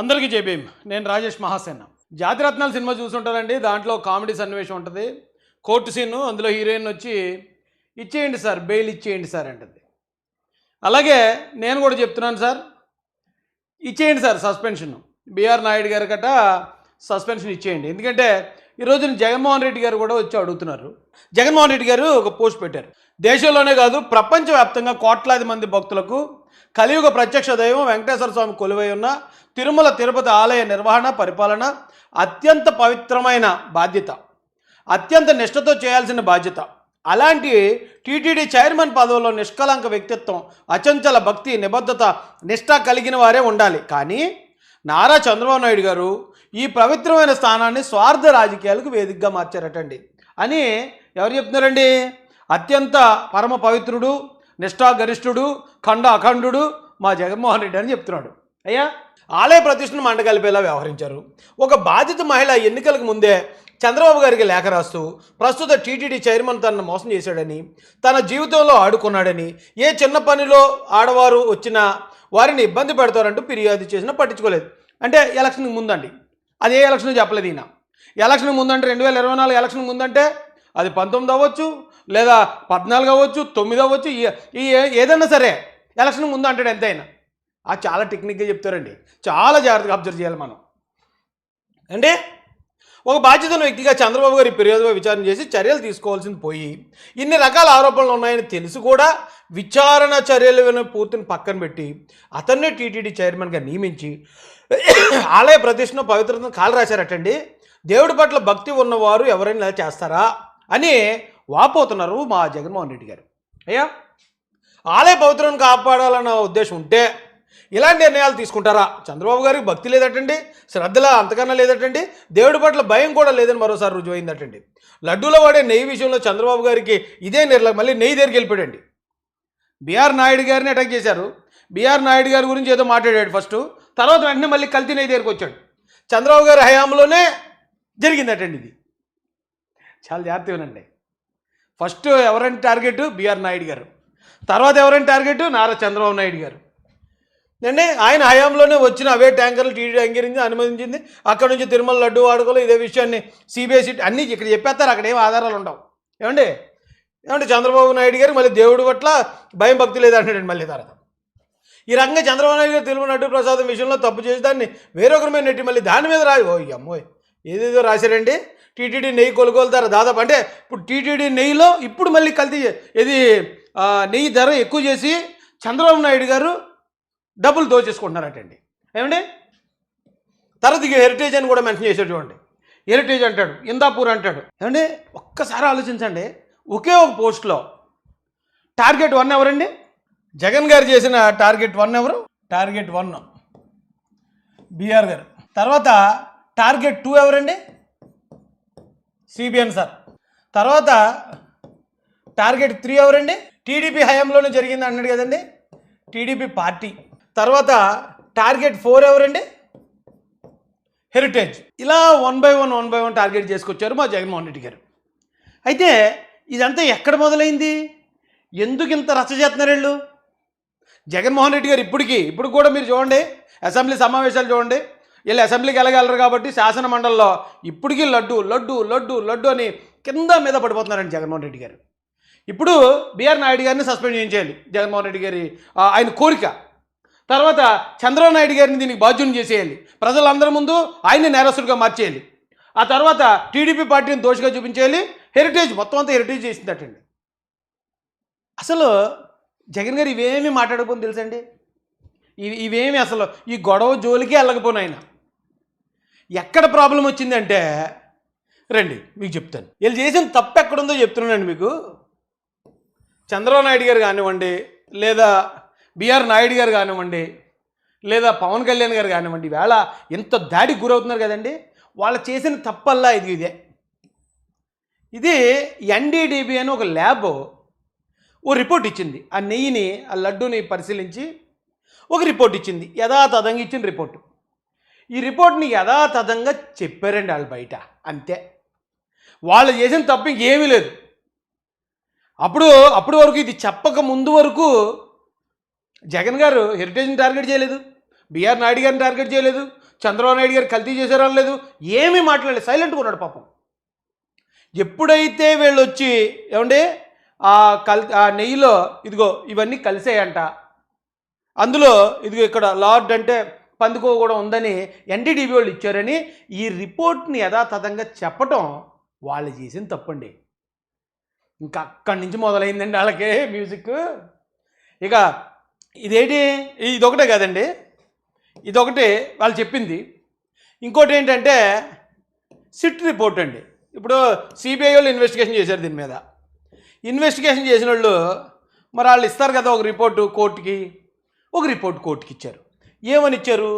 అందరికీ జై భీమ్. నేను రాజేష్ మహాసేన. జాతిరత్నాలు సినిమా చూసుంటారండి. దాంట్లో కామెడీ సన్నివేశం ఉంటుంది, కోర్టు సీను. అందులో హీరోయిన్ వచ్చి ఇచ్చేయండి సార్, బెయిల్ ఇచ్చేయండి సార్ అంటుంది. అలాగే నేను కూడా చెప్తున్నాను సార్, ఇచ్చేయండి సార్ సస్పెన్షన్. బిఆర్ నాయుడు గారి గట సస్పెన్షన్ ఇచ్చేయండి. ఎందుకంటే ఈరోజు జగన్మోహన్ రెడ్డి గారు కూడా వచ్చి అడుగుతున్నారు. జగన్మోహన్ రెడ్డి గారు ఒక పోస్ట్ పెట్టారు. దేశంలోనే కాదు ప్రపంచవ్యాప్తంగా కోట్లాది మంది భక్తులకు కలియుగ ప్రత్యక్ష దైవం వెంకటేశ్వర స్వామి కొలువై ఉన్న తిరుమల తిరుపతి ఆలయ నిర్వహణ పరిపాలన అత్యంత పవిత్రమైన బాధ్యత, అత్యంత నిష్ఠతో చేయాల్సిన బాధ్యత. అలాంటి టీటీడీ చైర్మన్ పదవిలో నిష్కలంక వ్యక్తిత్వం, అచంచల భక్తి, నిబద్ధత, నిష్ఠ కలిగిన వారే ఉండాలి. కానీ నారా చంద్రబాబు నాయుడు గారు ఈ పవిత్రమైన స్థానాన్ని స్వార్థ రాజకీయాలకు వేదికగా మార్చారటండి అని ఎవరు చెప్తున్నారండి? అత్యంత పరమ పవిత్రుడు, నిష్ఠాగరిష్ఠుడు, ఖండ అఖండుడు మా జగన్మోహన్ రెడ్డి అని చెప్తున్నాడు. అయ్యా, ఆలయ ప్రతిష్టను మండగలిపేలా వ్యవహరించారు. ఒక బాధిత మహిళ ఎన్నికలకు ముందే చంద్రబాబు గారికి లేఖ రాస్తూ ప్రస్తుత టీటీడీ చైర్మన్ తనను మోసం చేశాడని, తన జీవితంలో ఆడుకున్నాడని, ఏ చిన్న పనిలో ఆడవారు వచ్చినా వారిని ఇబ్బంది పెడతారంటూ ఫిర్యాదు చేసినా పట్టించుకోలేదు. అంటే ఎలక్షన్కి ముందండి, అదే ఎలక్షన్ చెప్పలేదు ఈయన. ఎలక్షన్ ముందంటే 2024 ఎలక్షన్ ముందంటే అది 19 అవ్వచ్చు, లేదా 14 అవ్వచ్చు, 9 అవ్వచ్చు, ఈ ఏదైనా సరే ఎలక్షన్ ముందు అంటాడు ఎంతైనా. చాలా టెక్నిక్గా చెప్తారండి, చాలా జాగ్రత్తగా అబ్జర్వ్ చేయాలి మనం. అంటే ఒక బాధ్యతను వ్యక్తిగా చంద్రబాబు గారి ఫిర్యాదుపై విచారణ చేసి చర్యలు తీసుకోవాల్సింది పోయి, ఇన్ని రకాల ఆరోపణలు ఉన్నాయని తెలిసి కూడా విచారణ చర్యలు పూర్తిని పక్కన పెట్టి అతన్నే టీటీడీ చైర్మన్గా నియమించి ఆలయ ప్రతిష్టను పవిత్రతను కాలు రాశారటండి. దేవుడి పట్ల భక్తి ఉన్నవారు ఎవరైనా చేస్తారా అని వాపోతున్నారు మా జగన్మోహన్ రెడ్డి గారు. అయ్యా, ఆలయ పవిత్రను కాపాడాలన్న ఉద్దేశం ఉంటే ఇలాంటి నిర్ణయాలు తీసుకుంటారా? చంద్రబాబు గారికి భక్తి లేదటండి, శ్రద్ధలా అంతకన్నా లేదటండి, దేవుడి పట్ల భయం కూడా లేదని మరోసారి రుజువైందటండి. లడ్డూలో వాడే నెయ్యి విషయంలో చంద్రబాబు గారికి ఇదే నిర్లక్ష్యం. మళ్ళీ నెయ్యి దగ్గరికి వెళ్ళిపోయాడండి. బిఆర్ నాయుడు గారిని అటాక్ చేశారు. బిఆర్ నాయుడు గారి గురించి ఏదో మాట్లాడాడు ఫస్ట్, తర్వాత వెంటనే మళ్ళీ కల్తీ నెయ్యి దగ్గరికి వచ్చాడు. చంద్రబాబు గారి హయాంలోనే జరిగిందటండి ఇది. చాలా జాగ్రత్తగానండి. ఫస్ట్ ఎవరంటే టార్గెట్ బిఆర్ నాయుడు గారు, తర్వాత ఎవరంటే టార్గెట్ నారా చంద్రబాబు నాయుడు గారు అండి. ఆయన హయాంలోనే వచ్చిన అవే ట్యాంకర్లు టీడీ అంగీకరించి అనుమతించింది. అక్కడ నుంచి తిరుమల లడ్డు వాడుకోలు ఇదే విషయాన్ని సిబిఐసి అన్నీ ఇక్కడ చెప్పేస్తారు. అక్కడ ఏం ఆధారాలు ఉండవు. ఏమండి చంద్రబాబు నాయుడు గారు మళ్ళీ దేవుడి పట్ల భయం భక్తి లేదంటాడండి. మళ్ళీ తర్వాత ఈ రకంగా చంద్రబాబు నాయుడు గారు తిరుమల లడ్డు ప్రసాదం విషయంలో తప్పు చేసి దాన్ని వేరొకరి మీద నెట్టి మళ్ళీ దాని మీద ఓ అమ్మోయ్ ఏదేదో రాశారండి. టీటీడీ నెయ్యి కొనుగోలు ధర దాదాపు అంటే ఇప్పుడు టీటీడీ నెయ్యిలో ఇప్పుడు మళ్ళీ కల్తీ ఇది నెయ్యి ధర ఎక్కువ చేసి చంద్రబాబు నాయుడు గారు డబ్బులు దోచేసుకుంటున్నారటండి. ఏమండి తర్వాత ఇక హెరిటేజ్ అని కూడా మెన్షన్ చేసేటువంటి హెరిటేజ్ అంటాడు, ఇందాపూర్ అంటాడు. ఏమండి ఒక్కసారి ఆలోచించండి, ఒకే ఒక పోస్ట్లో టార్గెట్ 1 ఎవరండి? జగన్ గారు చేసిన టార్గెట్ 1 ఎవరు? టార్గెట్ 1 బిఆర్ గారు. తర్వాత టార్గెట్ 2 ఎవరండి? CBN sir. తర్వాత టార్గెట్ 3 ఎవరండి? టీడీపీ హయాంలోనే జరిగింది అన్నాడు కదండి, టీడీపీ పార్టీ. తర్వాత టార్గెట్ 4 ఎవరండి? హెరిటేజ్. ఇలా 1 బై 1 టార్గెట్ చేసుకొచ్చారు మా జగన్మోహన్ రెడ్డి గారు. అయితే ఇదంతా ఎక్కడ మొదలైంది? ఎందుకు ఇంత రచ్చ చేస్తున్నారు వీళ్ళు? జగన్మోహన్ రెడ్డి గారు ఇప్పుడు కూడా మీరు చూడండి, అసెంబ్లీ సమావేశాలు చూడండి, వీళ్ళు అసెంబ్లీకి వెళ్ళగలరు కాబట్టి శాసన మండలిలో ఇప్పటికీ లడ్డు లడ్డు లడ్డు లడ్డు అని కింద మీద పడిపోతున్నారండి జగన్మోహన్ రెడ్డి గారు. ఇప్పుడు బిఆర్ నాయుడు గారిని సస్పెండ్ చేయించేయాలి జగన్మోహన్ రెడ్డి గారి ఆయన కోరిక. తర్వాత చంద్రబాబు నాయుడు గారిని దీనికి బాధ్యుని చేసేయాలి, ప్రజలందరి ముందు ఆయన్ని నేరస్తుడిగా మార్చేయాలి. ఆ తర్వాత టీడీపీ పార్టీని దోషిగా చూపించేయాలి. హెరిటేజ్ మొత్తం అంతా హెరిటేజ్ చేసిందటండి. అసలు జగన్ గారు ఇవేమీ మాట్లాడకపోతే తెలుసండి, ఇవేమి అసలు ఈ గొడవ జోలికే వెళ్ళకపోయిన ఆయన. ఎక్కడ ప్రాబ్లం వచ్చిందంటే రండి మీకు చెప్తాను. వీళ్ళు చేసిన తప్పు ఎక్కడుందో చెప్తున్నానండి మీకు. చంద్రబాబు నాయుడు గారు కానివ్వండి, లేదా బిఆర్ నాయుడు గారు కానివ్వండి, లేదా పవన్ కళ్యాణ్ గారు కానివ్వండి, వేళ ఎంత దాడికి గురవుతున్నారు కదండి. వాళ్ళు చేసిన తప్పల్లా ఇది ఎన్డీడీబీ అని ఒక ల్యాబ్ ఓ రిపోర్ట్ ఇచ్చింది. ఆ నెయ్యిని, ఆ లడ్డూని పరిశీలించి ఒక రిపోర్ట్ ఇచ్చింది, యథాతథంగా ఇచ్చిన రిపోర్టు. ఈ రిపోర్ట్ని యథాతథంగా చెప్పారండి వాళ్ళు బయట, అంతే. వాళ్ళు చేసిన తప్పు ఇంకేమీ లేదు. అప్పుడు వరకు ఇది చెప్పక ముందు వరకు జగన్ గారు హెరిటేజ్ని టార్గెట్ చేయలేదు, బిఆర్ నాయుడు గారిని టార్గెట్ చేయలేదు, చంద్రబాబు నాయుడు గారు కల్తీ చేశారా లేదు, ఏమీ మాట్లాడలేదు, సైలెంట్గా ఉన్నాడు పాపం. ఎప్పుడైతే వీళ్ళు వచ్చి ఏమండి ఆ నెయ్యిలో ఇదిగో ఇవన్నీ కలిసేయంట, అందులో ఇదిగో ఇక్కడ లార్డ్ అంటే పందుకో కూడా ఉందని ఎన్డీటీవీ వాళ్ళు ఇచ్చారని ఈ రిపోర్ట్ని యథాతథంగా చెప్పటం వాళ్ళు చేసిన తప్పండి. ఇంకా అక్కడి నుంచి మొదలైందండి వాళ్ళకి మ్యూజిక్. ఇక ఇదేంటి, ఇదొకటే కాదండి, ఇదొకటి వాళ్ళు చెప్పింది. ఇంకోటి ఏంటంటే సిట్ రిపోర్ట్ అండి. ఇప్పుడు సిబిఐ వాళ్ళు ఇన్వెస్టిగేషన్ చేశారు దీని మీద. ఇన్వెస్టిగేషన్ చేసిన వాళ్ళు మరి వాళ్ళు ఇస్తారు కదా ఒక రిపోర్టు కోర్టుకి, ఒక రిపోర్ట్ కోర్టుకి ఇచ్చారు. ఏమని ఇచ్చారు?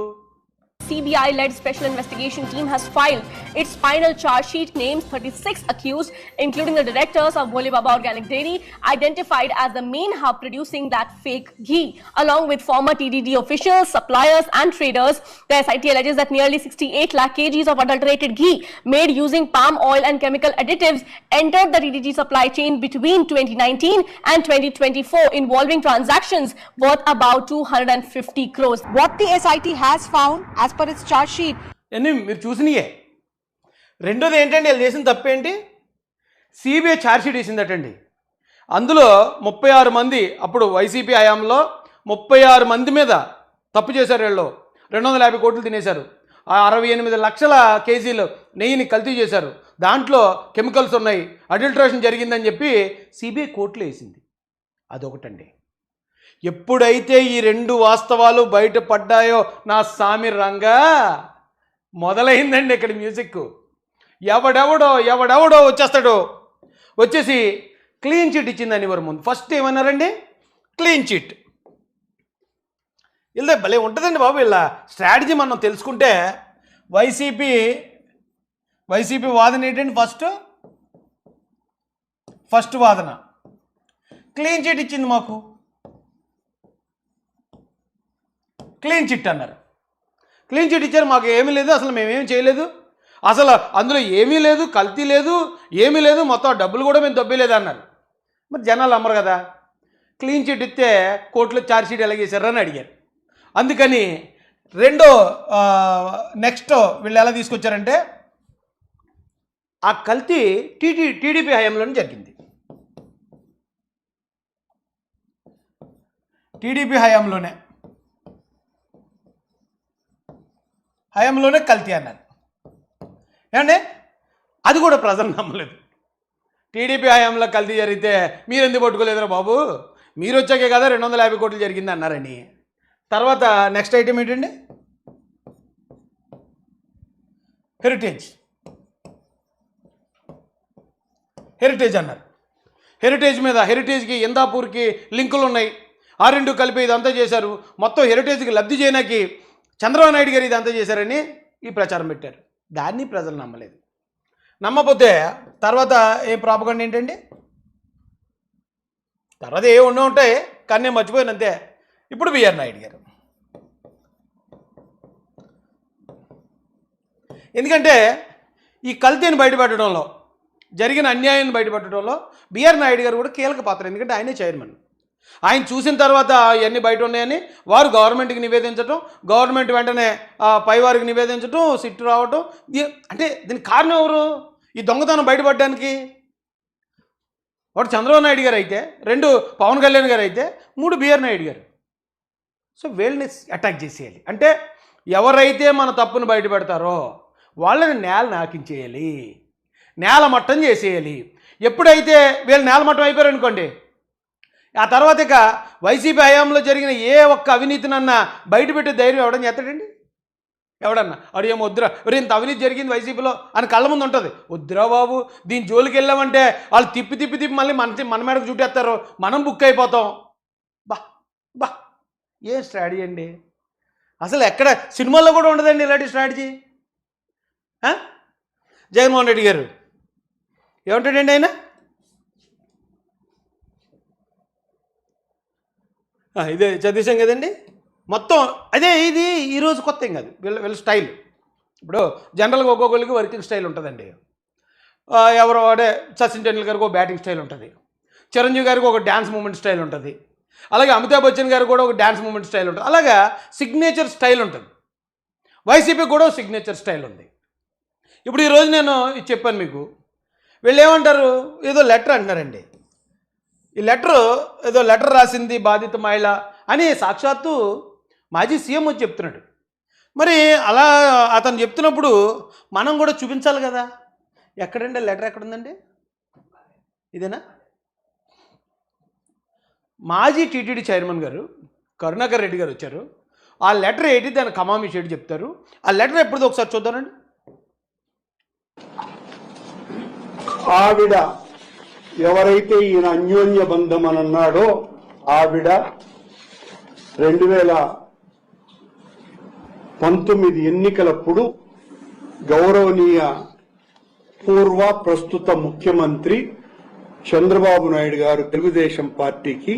CBI-led special investigation team has filed its final charge sheet, names 36 accused, including the directors of Bole Baba Organic Dairy, identified as the main hub producing that fake ghee, along with former TDD officials, suppliers and traders. The SIT alleges that nearly 68 lakh kgs of adulterated ghee made using palm oil and chemical additives entered the TDD supply chain between 2019 and 2024, involving transactions worth about 250 crores. What the SIT has found as per its charge sheet. అన్నీ మీరు చూసినాయే. రెండోది ఏంటంటే వీళ్ళు చేసిన తప్పేంటి, CBI charge sheet వేసిందటండి. అందులో 36 మంది, అప్పుడు వైసీపీ హయాంలో 36 మంది మీద తప్పు చేశారు. వీళ్ళు 250 కోట్లు తినేశారు. 68 లక్షల కేజీలు నెయ్యిని కల్తీ చేశారు. దాంట్లో కెమికల్స్ ఉన్నాయి, అడల్ట్రేషన్ జరిగిందని చెప్పి సిబిఐ కోర్టులో వేసింది. అదొకటండి. ఎప్పుడైతే ఈ 2 వాస్తవాలు బయటపడ్డాయో నా సామి రంగా మొదలైందండి ఇక్కడ మ్యూజిక్. ఎవడెవడో వచ్చేస్తాడో, వచ్చేసి క్లీన్ చిట్ ఇచ్చిందని వారు ముందు ఫస్ట్ ఏమన్నారండి, క్లీన్ చిట్. ఇలా భలే ఉంటుందండి బాబు. ఇలా స్ట్రాటజీ మనం తెలుసుకుంటే వైసీపీ వాదన ఏంటండి, ఫస్ట్ వాదన క్లీన్ చిట్ ఇచ్చింది మాకు, క్లీన్ చిట్ అన్నారు. క్లీన్ చిట్ ఇచ్చారు, మాకు ఏమీ లేదు, అసలు మేమేం చేయలేదు, అసలు అందులో ఏమీ లేదు, కల్తీ లేదు, ఏమీ లేదు, మొత్తం డబ్బులు కూడా మేము దొబ్బలేదు అన్నారు. మరి జనాలు అమ్మరు కదా. క్లీన్ చిట్ ఇస్తే కోర్టులో ఛార్జ్ షీట్ ఎలాగేశారు అని అడిగారు. అందుకని నెక్స్ట్ వీళ్ళు ఎలా తీసుకొచ్చారంటే ఆ కల్తీ టీడీపీ హయాంలోనే జరిగింది. టీడీపీ హయాంలోనే కల్తీ అన్నారు. ఏమంటే అది కూడా ప్రజలు నమ్మలేదు. టీడీపీ హయాంలో కల్తీ జరిగితే మీరు ఎందుకు పట్టుకోలేదురా బాబు, మీరు వచ్చాకే కదా 250 కోట్లు జరిగింది అన్నారని. తర్వాత నెక్స్ట్ ఐటమ్ ఏంటండి, హెరిటేజ్ అన్నారు. హెరిటేజ్కి ఇందాపూర్కి లింకులు ఉన్నాయి. ఆ 2 కలిపి ఇదంతా చేశారు. మొత్తం హెరిటేజ్కి లబ్ధి చేయడానికి చంద్రబాబు నాయుడు గారు ఇదంతా చేశారని ఈ ప్రచారం పెట్టారు. దాన్ని ప్రజలు నమ్మలేదు. నమ్మకపోతే తర్వాత ఏ ప్రాపగండ ఏంటండి, తర్వాత ఏ ఉంటాయి కానీ నేను మర్చిపోయాను అంతే. ఇప్పుడు బిఆర్ నాయుడు గారు, ఎందుకంటే ఈ కల్తీని బయటపెట్టడంలో, జరిగిన అన్యాయాన్ని బయటపెట్టడంలో బిఆర్ నాయుడు గారు కూడా కీలక పాత్ర. ఎందుకంటే ఆయనే చైర్మన్. ఆయన చూసిన తర్వాత ఇవన్నీ బయట ఉన్నాయని వారు గవర్నమెంట్కి నివేదించడం, గవర్నమెంట్ వెంటనే పైవారికి నివేదించడం, సిట్టు రావటం. అంటే దీనికి కారణం ఎవరు, ఈ దొంగతనం బయటపడడానికి? ఒకటి చంద్రబాబు నాయుడు గారు అయితే, 2 పవన్ కళ్యాణ్ గారు అయితే, 3 బిఆర్ నాయుడు గారు. సో వీళ్ళని అటాక్ చేసేయాలి. అంటే ఎవరైతే మన తప్పును బయటపెడతారో వాళ్ళని నేల నాకించేయాలి, నేల మట్టం చేసేయాలి. ఎప్పుడైతే వీళ్ళు నేల మట్టం అయిపోయారనుకోండి, ఆ తర్వాత ఇక వైసీపీ హయాంలో జరిగిన ఏ ఒక్క అవినీతినన్నా బయటపెట్టే ధైర్యం ఎవడని చేస్తాడండి? ఎవడన్నా అడిగేమో వద్దురా, ఇంత అవినీతి జరిగింది వైసీపీలో అని కళ్ళ ముందు ఉంటుంది. వద్దురా బాబు, దీని జోలికి వెళ్ళామంటే వాళ్ళు తిప్పి మళ్ళీ మన మీదకు చుట్టేస్తారు, మనం బుక్ అయిపోతాం. బా ఏ స్ట్రాటజీ అండి అసలు? ఎక్కడ సినిమాల్లో కూడా ఉండదండి ఇలాంటి స్ట్రాటజీ. జగన్మోహన్ రెడ్డి గారు ఏమంటాడండి ఆయన? ఇదే చదివేశాం కదండి మొత్తం. అదే ఇది ఈరోజు కొత్త ఏం కాదు, వీళ్ళ స్టైల్. ఇప్పుడు జనరల్గా ఒక్కొక్కరికి వర్కింగ్ స్టైల్ ఉంటుందండి. ఎవరో అంటే సచిన్ టెండూల్కర్కి ఒక బ్యాటింగ్ స్టైల్ ఉంటుంది, చిరంజీవి గారికి ఒక డ్యాన్స్ మూమెంట్ స్టైల్ ఉంటుంది, అలాగే అమితాబ్ బచ్చన్ గారికి కూడా ఒక డ్యాన్స్ మూమెంట్ స్టైల్ ఉంటుంది. అలాగా సిగ్నేచర్ స్టైల్ ఉంటుంది. వైసీపీ కూడా సిగ్నేచర్ స్టైల్ ఉంది. ఇప్పుడు ఈరోజు నేను ఇది చెప్పాను మీకు, వీళ్ళు ఏమంటారు, ఏదో లెటర్ అంటున్నారండి. ఈ లెటర్ రాసింది బాధిత మహిళ అని సాక్షాత్తు మాజీ సీఎం వచ్చి చెప్తున్నాడు. మరి అలా అతను చెప్తున్నప్పుడు మనం కూడా చూపించాలి కదా. ఎక్కడండి లెటర్, ఎక్కడుందండి? ఇదేనా? మాజీ టీటీడీ చైర్మన్ గారు కరుణాకర్ రెడ్డి గారు వచ్చారు. ఆ లెటర్ ఏంటి, దాని కమామిషి ఏంటి చెప్తారు. ఆ లెటర్ ఎప్పుడుదో ఒకసారి చూద్దానండి. ఆవిడ ఎవరైతే ఈయన అన్యోన్య బంధం అని అన్నాడో ఆవిడ 2019 ఎన్నికలప్పుడు గౌరవనీయ పూర్వ ప్రస్తుత ముఖ్యమంత్రి చంద్రబాబు నాయుడు గారు తెలుగుదేశం పార్టీకి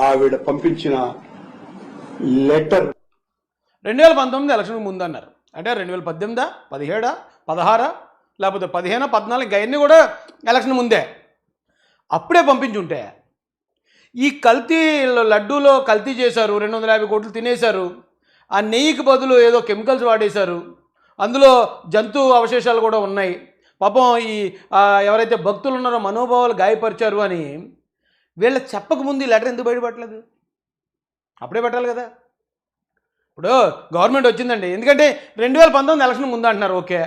ఆవిడ పంపించిన లెటర్ 2019 ఎలక్షన్ ముందు అన్నారు. అంటే 2018, 17, 16 లేకపోతే 15, 14 ఇంకా అన్నీ కూడా ఎలక్షన్ ముందే. అప్పుడే పంపించుంటే ఈ కల్తీ లడ్డూలో కల్తీ చేశారు, 250 కోట్లు తినేశారు. ఆ నెయ్యికి బదులు ఏదో కెమికల్స్ వాడేశారు, అందులో జంతు అవశేషాలు కూడా ఉన్నాయి. పాపం ఈ ఎవరైతే భక్తులు ఉన్నారో మనోభావాలు గాయపరిచారు అని వీళ్ళ చెప్పకముందు ఈ లెటర్ ఎందుకు బయటపడలేదు? అప్పుడే పెట్టాలి కదా. ఇప్పుడు గవర్నమెంట్ వచ్చిందండి, ఎందుకంటే 2019 ఎలక్షన్ ముందు అంటున్నారు. ఓకే,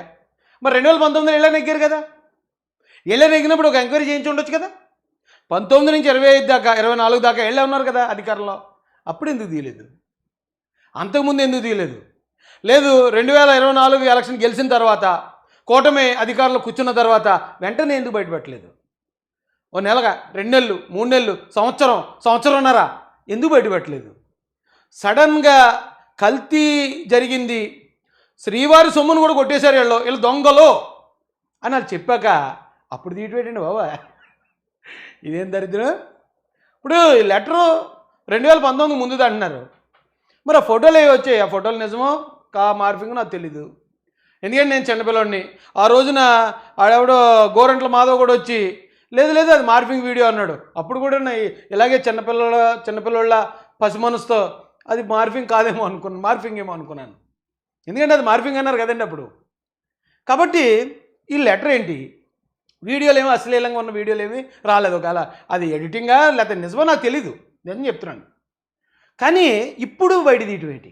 మరి 2019 ఇళ్ళ నెగ్గారు కదా. ఇళ్ళ నెగ్గినప్పుడు ఒక ఎంక్వైరీ చేయించి ఉండొచ్చు కదా. 19 నుంచి 25 దాకా 24 దాకా ఇళ్ళే ఉన్నారు కదా అధికారంలో. అప్పుడు ఎందుకు తీయలేదు? అంతకుముందు ఎందుకు తీయలేదు? లేదు 2024 ఎలక్షన్ గెలిచిన తర్వాత కూటమి అధికారంలో కూర్చున్న తర్వాత వెంటనే ఎందుకు బయటపెట్టలేదు? ఓ నెలగా, 2 నెలలు, 3 నెలలు, సంవత్సరంన్నర ఎందుకు బయటపెట్టలేదు? సడన్గా కల్తీ జరిగింది, శ్రీవారి సొమ్మును కూడా కొట్టేశారు వీళ్ళు దొంగలు అని వాళ్ళు చెప్పాక అప్పుడు తీయటండి బాబా. ఇదేం దరిద్రం. ఇప్పుడు ఈ లెటరు 2019 ముందుది అంటున్నారు. మరి ఆ ఫోటోలు ఏవి వచ్చాయి? ఆ ఫోటోలు నిజమో మార్ఫింగ్ నాకు తెలీదు. ఎందుకంటే నేను చిన్నపిల్లడిని. ఆ రోజున ఆడెవడో గోరంట్ల మాధవ్ కూడా వచ్చి లేదు అది మార్ఫింగ్ వీడియో అన్నాడు. అప్పుడు కూడా ఇలాగే చిన్నపిల్లల పసి మనసుతో అది మార్ఫింగ్ కాదేమో అనుకున్నాను, మార్ఫింగ్ ఏమో అనుకున్నాను. ఎందుకంటే అది మార్ఫింగ్ అన్నారు కదండి అప్పుడు. కాబట్టి ఈ లెటర్ ఏంటి, వీడియోలు ఏమో అశ్లీలంగా ఉన్న వీడియోలు ఏమి రాలేదు. ఒకవేళ అది ఎడిటింగా లేకపోతే నిజమో నాకు తెలీదు, నిజం చెప్తున్నాను. కానీ ఇప్పుడు బయట తీయటం ఏంటి?